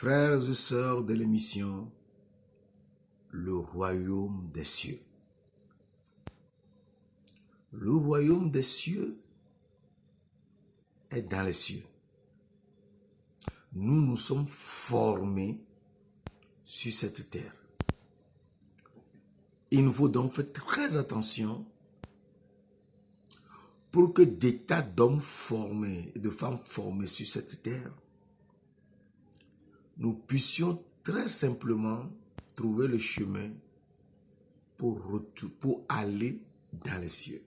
Frères et sœurs de l'émission Le Royaume des cieux. Le royaume des cieux est dans les cieux. Nous nous sommes formés sur cette terre. Il nous faut donc faire très attention pour que des tas d'hommes formés et de femmes formées sur cette terre, nous puissions très simplement trouver le chemin pour aller dans les cieux.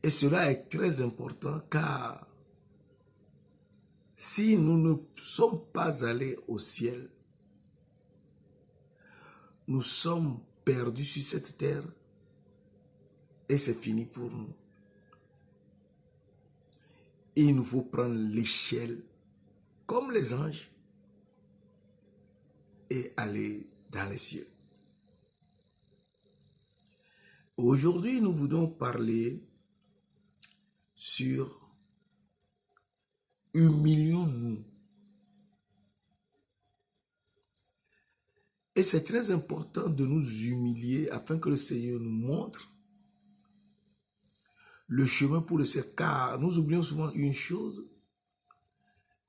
Et cela est très important car si nous ne sommes pas allés au ciel, nous sommes perdus sur cette terre et c'est fini pour nous. Et il nous faut prendre l'échelle comme les anges et aller dans les cieux. Aujourd'hui, nous voulons parler sur humilions-nous. Et c'est très important de nous humilier afin que le Seigneur nous montre le chemin pour le ciel. Car nous oublions souvent une chose,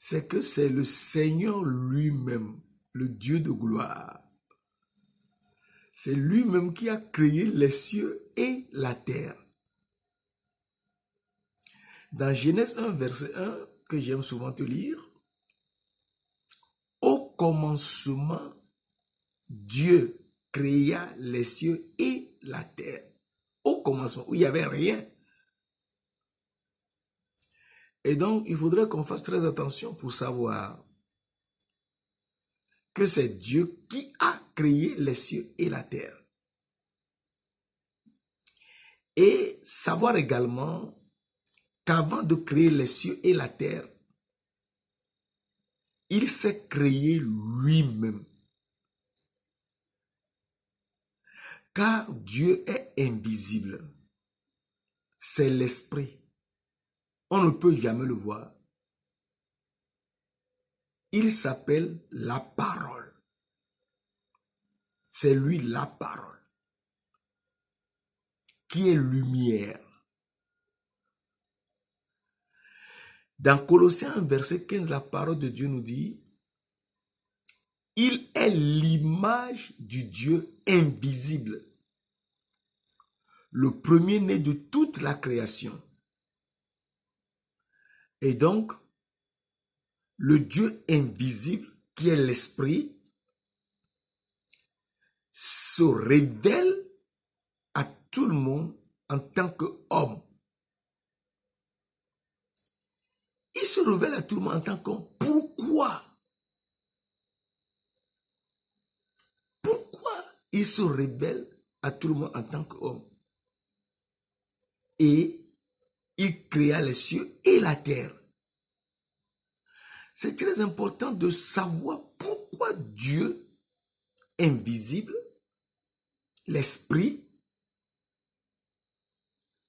c'est que c'est le Seigneur lui-même, le Dieu de gloire. C'est lui-même qui a créé les cieux et la terre. Dans Genèse 1, verset 1, que j'aime souvent te lire, au commencement, Dieu créa les cieux et la terre. Au commencement, où il n'y avait rien. Et donc, il faudrait qu'on fasse très attention pour savoir que c'est Dieu qui a créé les cieux et la terre. Et savoir également qu'avant de créer les cieux et la terre, il s'est créé lui-même. Car Dieu est invisible. C'est l'esprit. On ne peut jamais le voir. Il s'appelle la parole. C'est lui la parole. Qui est lumière. Dans Colossiens verset 15, la parole de Dieu nous dit, il est l'image du Dieu invisible, le premier-né de toute la création. Et donc, le Dieu invisible, qui est l'esprit, se révèle à tout le monde en tant qu'homme. Il se révèle à tout le monde en tant qu'homme. Pourquoi? Pourquoi il se révèle à tout le monde en tant qu'homme? Et il créa les cieux et la terre. C'est très important de savoir pourquoi Dieu invisible, l'esprit,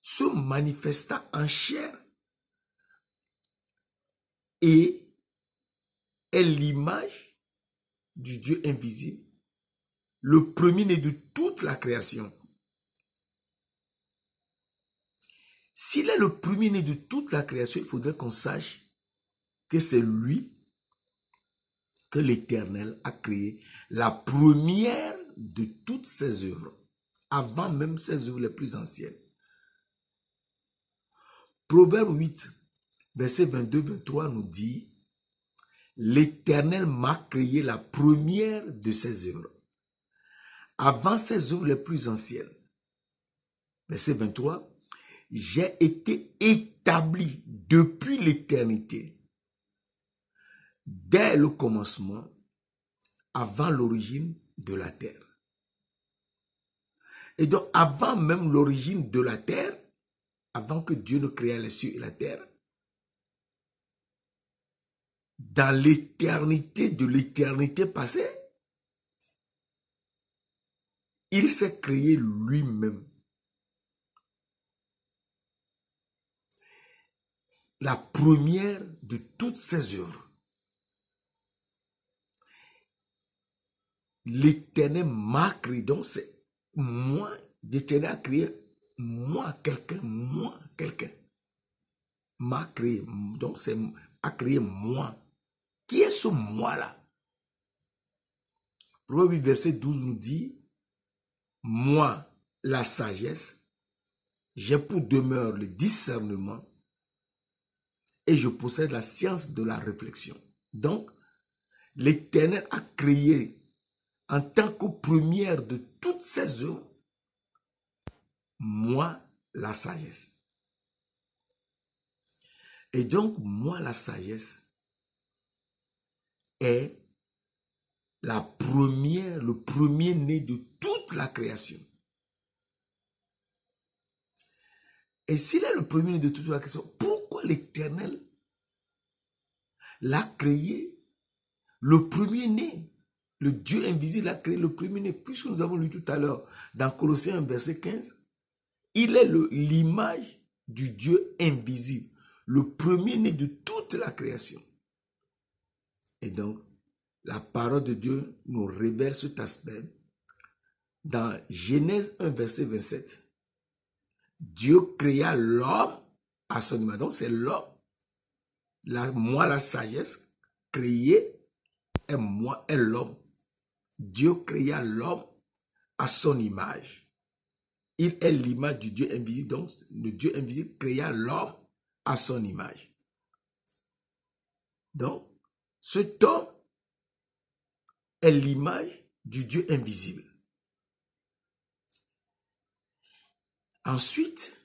se manifesta en chair et est l'image du Dieu invisible, le premier-né de toute la création. S'il est le premier-né de toute la création, il faudrait qu'on sache que c'est lui que l'Éternel a créé, la première de toutes ses œuvres, avant même ses œuvres les plus anciennes. Proverbe 8, verset 22-23 nous dit, l'Éternel m'a créé la première de ses œuvres, avant ses œuvres les plus anciennes. Verset 23, j'ai été établi depuis l'éternité, dès le commencement, avant l'origine de la terre. Et donc, avant même l'origine de la terre, avant que Dieu ne crée les cieux et la terre, dans l'éternité de l'éternité passée, il s'est créé lui-même. La première de toutes ses œuvres. l'Éternel m'a créé. Donc c'est moi, l'Éternel a créé moi, quelqu'un, m'a créé. Donc c'est a créé moi. Qui est ce moi-là? Proverbe 8, verset 12 nous dit, moi, la sagesse, j'ai pour demeure le discernement et je possède la science de la réflexion. Donc, l'Éternel a créé en tant que première de toutes ses œuvres, moi, la sagesse. Et donc, moi, la sagesse est la première, le premier-né de toute la création. Et s'il est le premier-né de toute la création, pourquoi l'Éternel l'a créé le premier-né? Le Dieu invisible a créé le premier-né, puisque nous avons lu tout à l'heure dans Colossiens verset 15, il est l'image du Dieu invisible, le premier-né de toute la création. Et donc, la parole de Dieu nous révèle cet aspect. Dans Genèse 1, verset 27, Dieu créa l'homme à son image. Donc, c'est l'homme, moi la sagesse, créée, et moi est l'homme. Dieu créa l'homme à son image. Il est l'image du Dieu invisible. Donc, le Dieu invisible créa l'homme à son image. Donc, cet homme est l'image du Dieu invisible. Ensuite,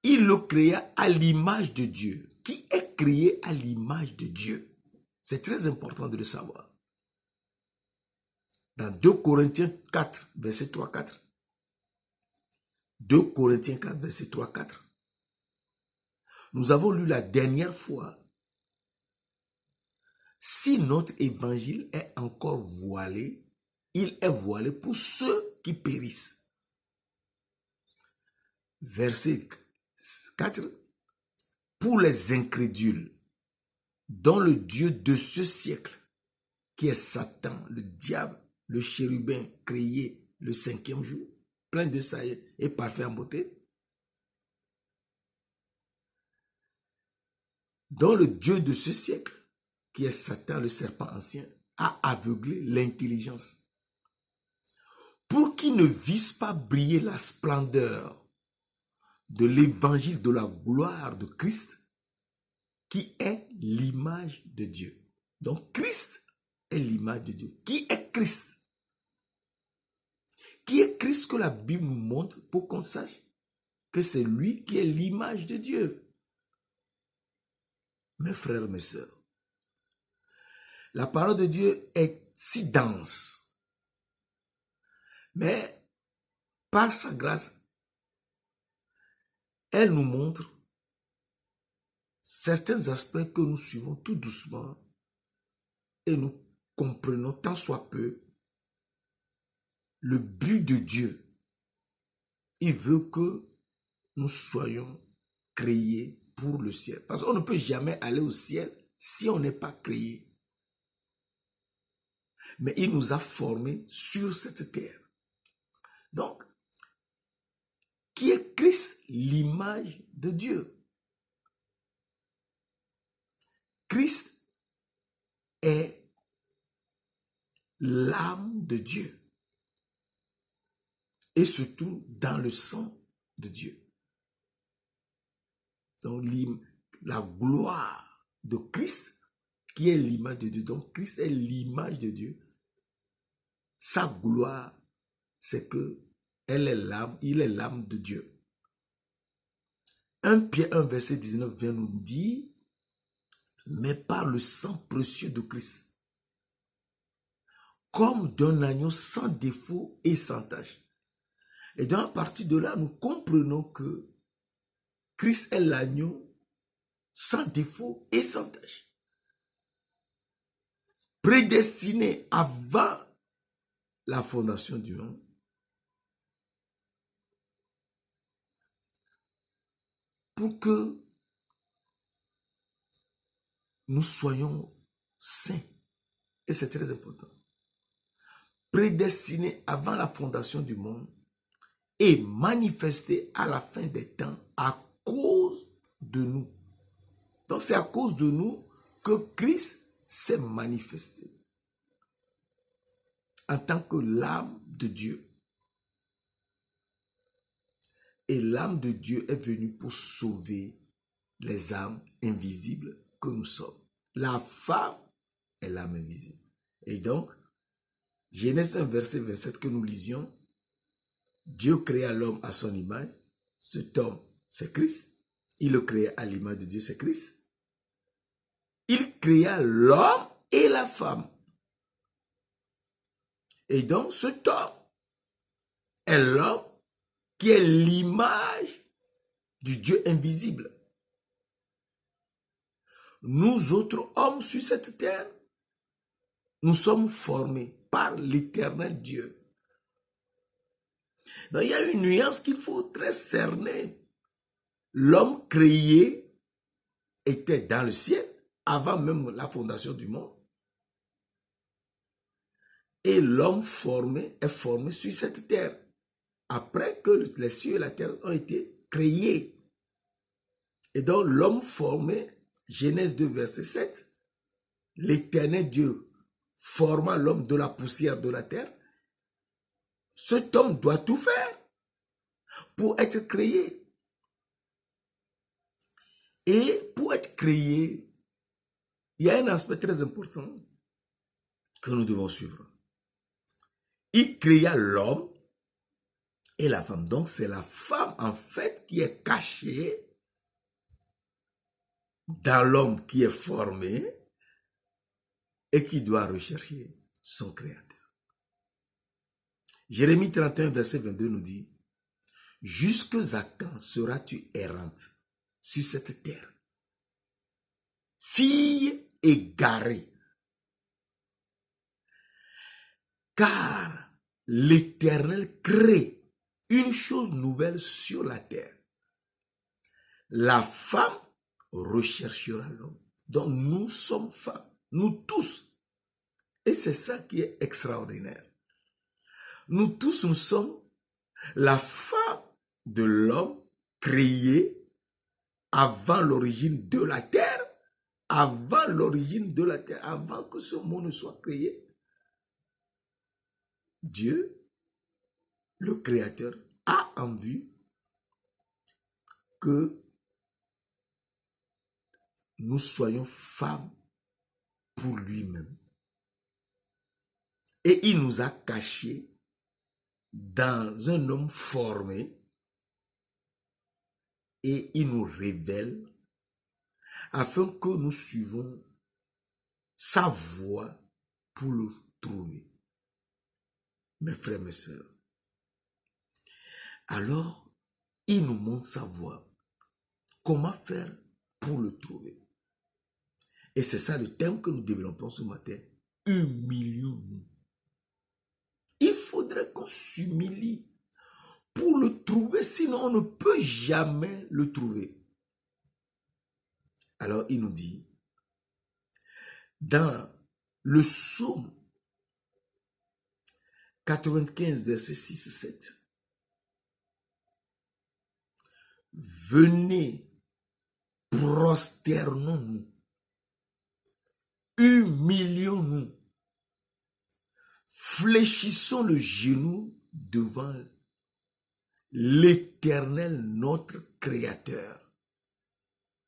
il le créa à l'image de Dieu. Qui est créé à l'image de Dieu? C'est très important de le savoir. Dans 2 Corinthiens 4, verset 3-4. 2 Corinthiens 4, verset 3-4. Nous avons lu la dernière fois. Si notre évangile est encore voilé, il est voilé pour ceux qui périssent. Verset 4. Pour les incrédules, dont le Dieu de ce siècle, qui est Satan, le diable, le chérubin créé le 5e jour, plein de sagesse et parfait en beauté, dont le Dieu de ce siècle, qui est Satan, le serpent ancien, a aveuglé l'intelligence, pour qu'ils ne vissent pas briller la splendeur de l'évangile de la gloire de Christ, qui est l'image de Dieu. Donc Christ est l'image de Dieu. Qui est Christ? Qui est Christ que la Bible nous montre pour qu'on sache que c'est lui qui est l'image de Dieu? Mes frères, mes sœurs, la parole de Dieu est si dense, mais par sa grâce, elle nous montre certains aspects que nous suivons tout doucement et nous comprenons tant soit peu le but de Dieu. Il veut que nous soyons créés pour le ciel. Parce qu'on ne peut jamais aller au ciel si on n'est pas créé. Mais il nous a formés sur cette terre. Donc, qui est Christ? L'image de Dieu. Christ est l'âme de Dieu. Et surtout dans le sang de Dieu. Donc, la gloire de Christ, qui est l'image de Dieu. Donc, Christ est l'image de Dieu. Sa gloire, c'est que elle est l'âme, il est l'âme de Dieu. 1 Pierre 1, verset 19 vient nous dire, mais par le sang précieux de Christ, comme d'un agneau sans défaut et sans tache. Et donc, à partir de là, nous comprenons que Christ est l'agneau sans défaut et sans tache. Prédestiné avant la fondation du monde, pour que nous soyons saints. Et c'est très important. prédestiné avant la fondation du monde et manifesté à la fin des temps à cause de nous. Donc c'est à cause de nous que Christ s'est manifesté en tant que l'âme de Dieu. Et l'âme de Dieu est venue pour sauver les âmes invisibles que nous sommes. La femme est l'âme invisible. Et donc, Genèse 1, verset 27 que nous lisions, Dieu créa l'homme à son image. Cet homme, c'est Christ. Il le créa à l'image de Dieu, c'est Christ. Il créa l'homme et la femme. Et donc, cet homme est l'homme qui est l'image du Dieu invisible. Nous autres hommes sur cette terre, nous sommes formés par l'éternel Dieu. Donc, il y a une nuance qu'il faut très cerner. L'homme créé était dans le ciel avant même la fondation du monde. Et l'homme formé est formé sur cette terre après que les cieux et la terre ont été créés. Et donc l'homme formé, Genèse 2, verset 7, l'éternel Dieu forma l'homme de la poussière de la terre. Cet homme doit tout faire pour être créé. Et pour être créé, il y a un aspect très important que nous devons suivre. Il créa l'homme et la femme. Donc c'est la femme en fait qui est cachée dans l'homme qui est formé et qui doit rechercher son créateur. Jérémie 31, verset 22 nous dit, « Jusque à quand seras-tu errante sur cette terre, fille égarée, car l'Éternel crée une chose nouvelle sur la terre. La femme recherchera l'homme. » Donc nous sommes femmes, nous tous. Et c'est ça qui est extraordinaire. Nous tous, nous sommes la femme de l'homme créé avant l'origine de la terre, avant l'origine de la terre, avant que ce monde ne soit créé. Dieu, le Créateur, a en vue que nous soyons femmes pour lui-même. Et il nous a cachés dans un homme formé et il nous révèle afin que nous suivons sa voie pour le trouver. Mes frères, mes sœurs, alors il nous montre sa voie. Comment faire pour le trouver? Et c'est ça le thème que nous développons ce matin. Humilions-nous. Il faudrait qu'on s'humilie pour le trouver, sinon on ne peut jamais le trouver. Alors il nous dit, dans le psaume 95, verset 6 et 7, venez, prosternons-nous, humilions-nous, fléchissons le genou devant l'Éternel, notre Créateur.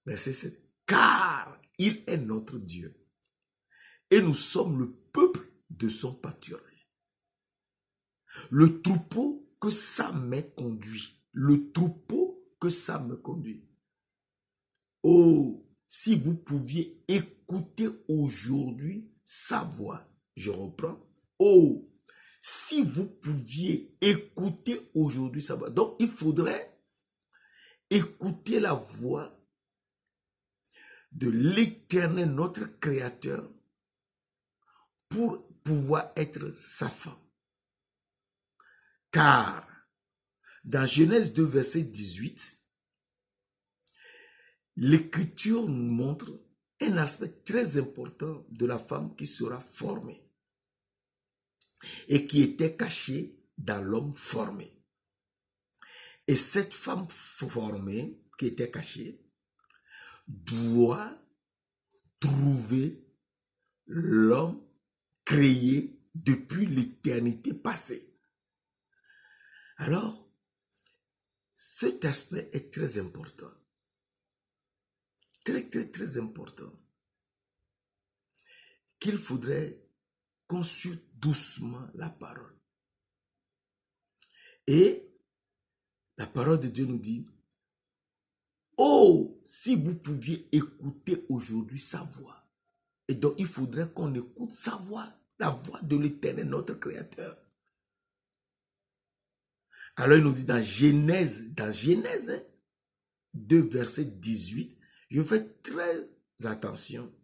Verset 7. Car il est notre Dieu et nous sommes le peuple de son pâturage. Le troupeau que sa main conduit. Le troupeau que sa main conduit. Oh, si vous pouviez écouter aujourd'hui sa voix. Je reprends. Oh, si vous pouviez écouter aujourd'hui sa voix. Donc, il faudrait écouter la voix de l'Éternel, notre Créateur, pour pouvoir être sa femme. Car, dans Genèse 2, verset 18, l'Écriture nous montre un aspect très important de la femme qui sera formée. et qui était cachée dans l'homme formé. Et cette femme formée, qui était cachée, doit trouver l'homme créé depuis l'éternité passée. Alors, cet aspect est très important. Très, très, très important. Qu'il faudrait consulter doucement la parole. Et la parole de Dieu nous dit, oh, si vous pouviez écouter aujourd'hui sa voix. Et donc, il faudrait qu'on écoute sa voix, la voix de l'Éternel, notre Créateur. Alors, il nous dit dans Genèse 2, verset 18, je fais très attention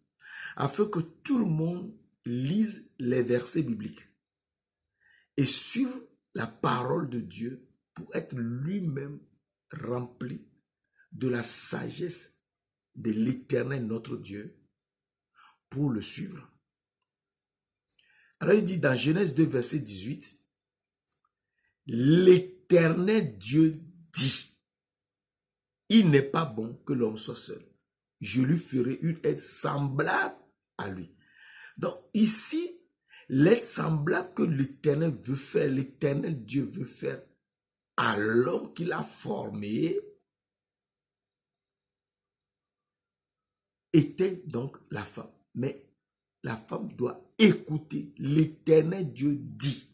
afin que tout le monde lise les versets bibliques et suive la parole de Dieu pour être lui-même rempli de la sagesse de l'Éternel, notre Dieu, pour le suivre. Alors il dit dans Genèse 2, verset 18, l'Éternel Dieu dit, il n'est pas bon que l'homme soit seul. Je lui ferai une aide semblable à lui. Donc ici, l'aide semblable que l'Éternel veut faire, l'Éternel Dieu veut faire à l'homme qu'il a formé, était donc la femme. Mais la femme doit écouter. L'Éternel Dieu dit,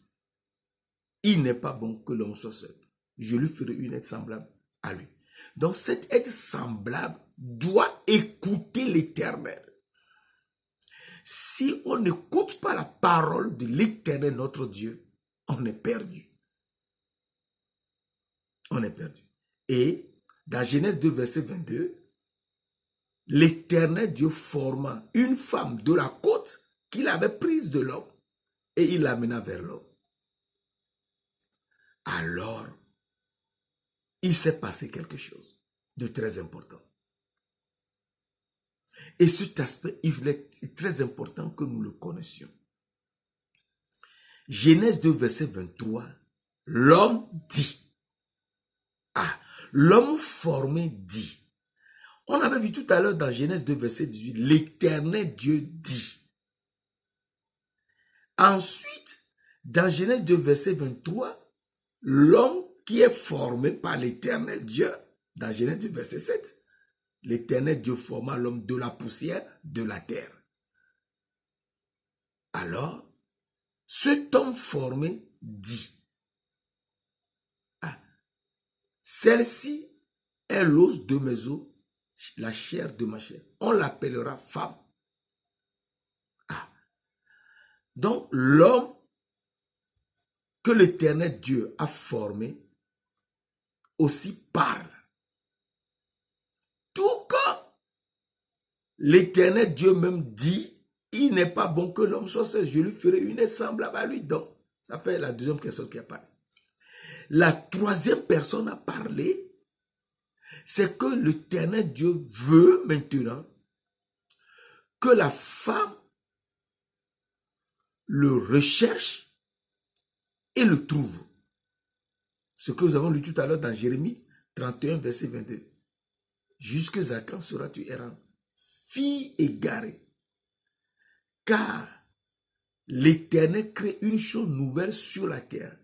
il n'est pas bon que l'homme soit seul. Je lui ferai une aide semblable à lui. Donc cette aide semblable doit écouter l'Éternel. Si on n'écoute pas la parole de l'Éternel, notre Dieu, on est perdu. On est perdu. Et dans Genèse 2, verset 22, l'Éternel Dieu forma une femme de la côte qu'il avait prise de l'homme et il l'amena vers l'homme. Alors, il s'est passé quelque chose de très important. Et cet aspect, il est très important que nous le connaissions. Genèse 2, verset 23, l'homme dit. Ah, l'homme formé dit. On avait vu tout à l'heure dans Genèse 2, verset 18, l'Éternel Dieu dit. Ensuite, dans Genèse 2, verset 23, l'homme qui est formé par l'Éternel Dieu, dans Genèse 2, verset 7, l'Éternel Dieu forma l'homme de la poussière de la terre. Alors, cet homme formé dit, ah, celle-ci est l'os de mes os, la chair de ma chair. On l'appellera femme. Ah. Donc, l'homme que l'Éternel Dieu a formé aussi parle. Tout comme l'Éternel Dieu même dit, il n'est pas bon que l'homme soit seul, je lui ferai une aide semblable à lui. Donc, ça fait la deuxième personne qui a parlé. La troisième personne a parlé, c'est que l'Éternel Dieu veut maintenant que la femme le recherche et le trouve. Ce que nous avons lu tout à l'heure dans Jérémie 31, verset 22. Jusque à quand seras-tu errant, fille égarée? Car l'Éternel crée une chose nouvelle sur la terre.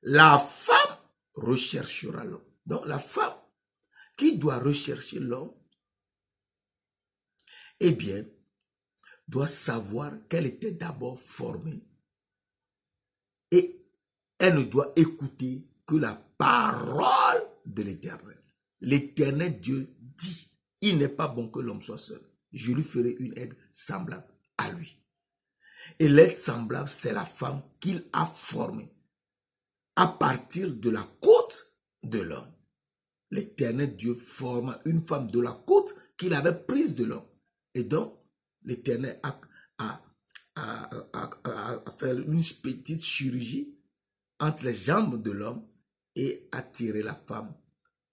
La femme recherchera l'homme. Donc la femme qui doit rechercher l'homme, eh bien, doit savoir qu'elle était d'abord formée et elle ne doit écouter que la parole de l'Éternel. L'Éternel Dieu dit, il n'est pas bon que l'homme soit seul. Je lui ferai une aide semblable à lui. Et l'aide semblable, c'est la femme qu'il a formée à partir de la côte de l'homme. L'Éternel Dieu forma une femme de la côte qu'il avait prise de l'homme. Et donc, l'Éternel a fait une petite chirurgie entre les jambes de l'homme et a tiré la femme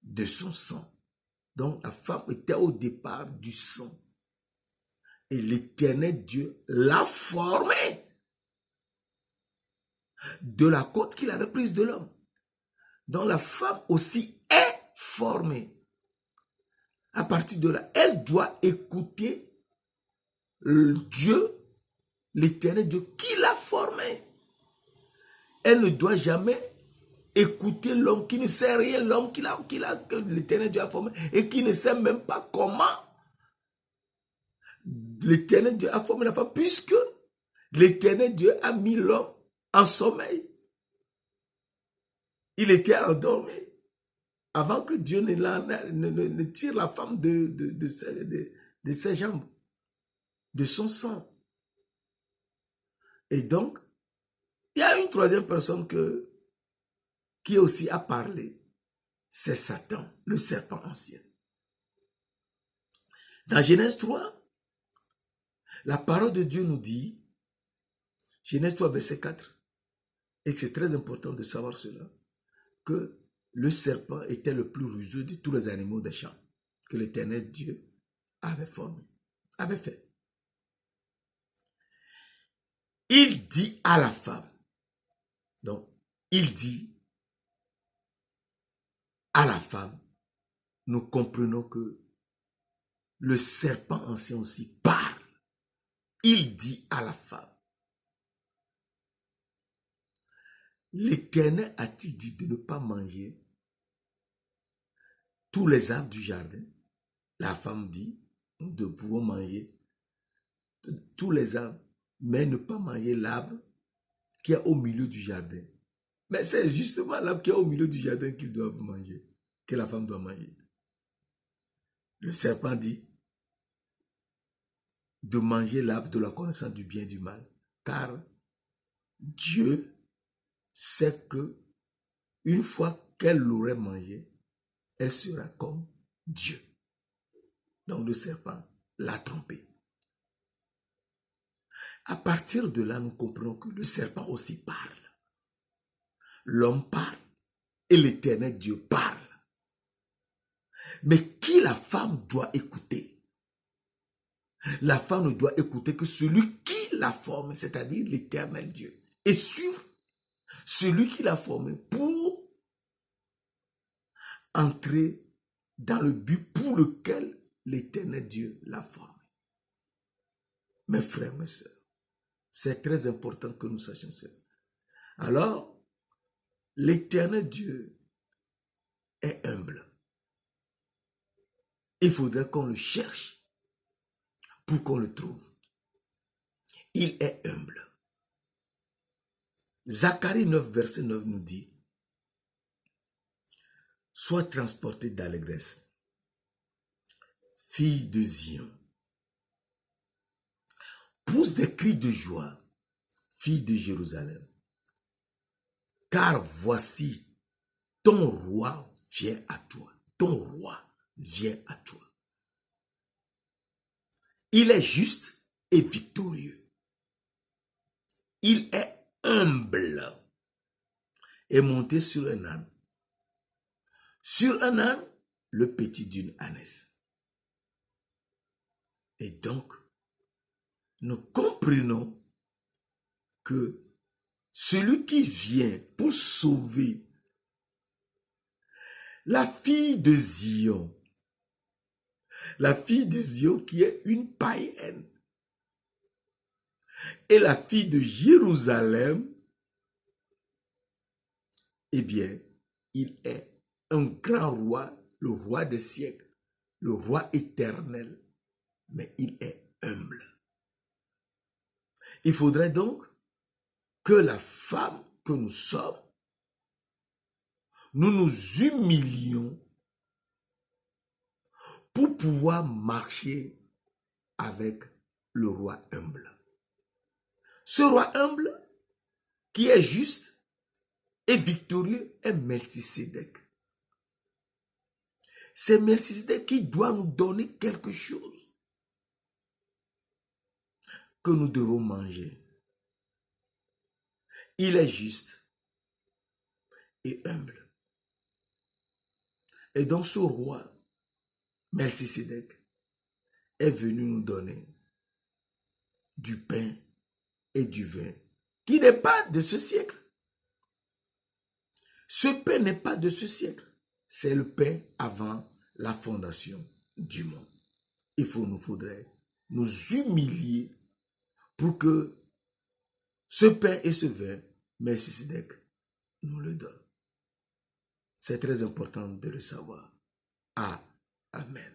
de son sang. Donc, la femme était au départ du sang. Et l'Éternel Dieu l'a formée de la côte qu'il avait prise de l'homme. Donc la femme aussi est formée. À partir de là, elle doit écouter Dieu, l'éternel Dieu, qui l'a formée. Elle ne doit jamais écouter l'homme qui ne sait rien, l'homme que l'éternel Dieu a formé et qui ne sait même pas comment l'éternel Dieu a formé la femme, puisque l'éternel Dieu a mis l'homme en sommeil. Il était endormi avant que Dieu ne tire la femme de ses jambes, de son sang. Et donc, il y a une troisième personne qui aussi a parlé. C'est Satan, le serpent ancien. Dans Genèse 3, la parole de Dieu nous dit, Genèse 3, verset 4, et que c'est très important de savoir cela, que le serpent était le plus rusé de tous les animaux des champs que l'Éternel Dieu avait formé, avait fait. Il dit à la femme, donc il dit à la femme, nous comprenons que le serpent ancien aussi parle. Il dit à la femme, l'Éternel a-t-il dit de ne pas manger tous les arbres du jardin? La femme dit, nous pouvons manger tous les arbres, mais ne pas manger l'arbre qui est au milieu du jardin. Mais c'est justement l'arbre qui est au milieu du jardin qu'ils doivent manger, que la femme doit manger. Le serpent dit de manger l'arbre de la connaissance du bien et du mal, car Dieu sait que une fois qu'elle l'aurait mangé, elle sera comme Dieu. Donc le serpent l'a trompé. À partir de là, nous comprenons que le serpent aussi parle. L'homme parle et l'Éternel Dieu parle. Mais qui la femme doit écouter? La femme ne doit écouter que celui qui l'a formé, c'est-à-dire l'Éternel Dieu. Et suivre celui qui l'a formé pour entrer dans le but pour lequel l'Éternel Dieu l'a formé. Mes frères, mes sœurs, c'est très important que nous sachions cela. Alors, l'Éternel Dieu est humble. Il faudrait qu'on le cherche pour qu'on le trouve. Il est humble. Zacharie 9, verset 9 nous dit, sois transporté d'allégresse, fille de Zion. Pousse des cris de joie, fille de Jérusalem. Car voici, ton roi vient à toi. Ton roi vient à toi. Il est juste et victorieux. Il est humble et monté sur un âne. Sur un âne, le petit d'une ânesse. Et donc, nous comprenons que celui qui vient pour sauver la fille de Zion qui est une païenne, et la fille de Jérusalem, eh bien, il est un grand roi, le roi des siècles, le roi éternel, mais il est humble. Il faudrait donc que la femme que nous sommes, nous nous humilions pour pouvoir marcher avec le roi humble. Ce roi humble, qui est juste et victorieux, est Melchisédek. C'est Melchisédek qui doit nous donner quelque chose que nous devons manger. Il est juste et humble. Et donc ce roi, Melchisédek, est venu nous donner du pain et du vin, qui n'est pas de ce siècle, Ce pain n'est pas de ce siècle. C'est le pain avant la fondation du monde. Il faudrait nous humilier pour que ce pain et ce vin, Melchisedec nous le donne. C'est très important de le savoir. Amen.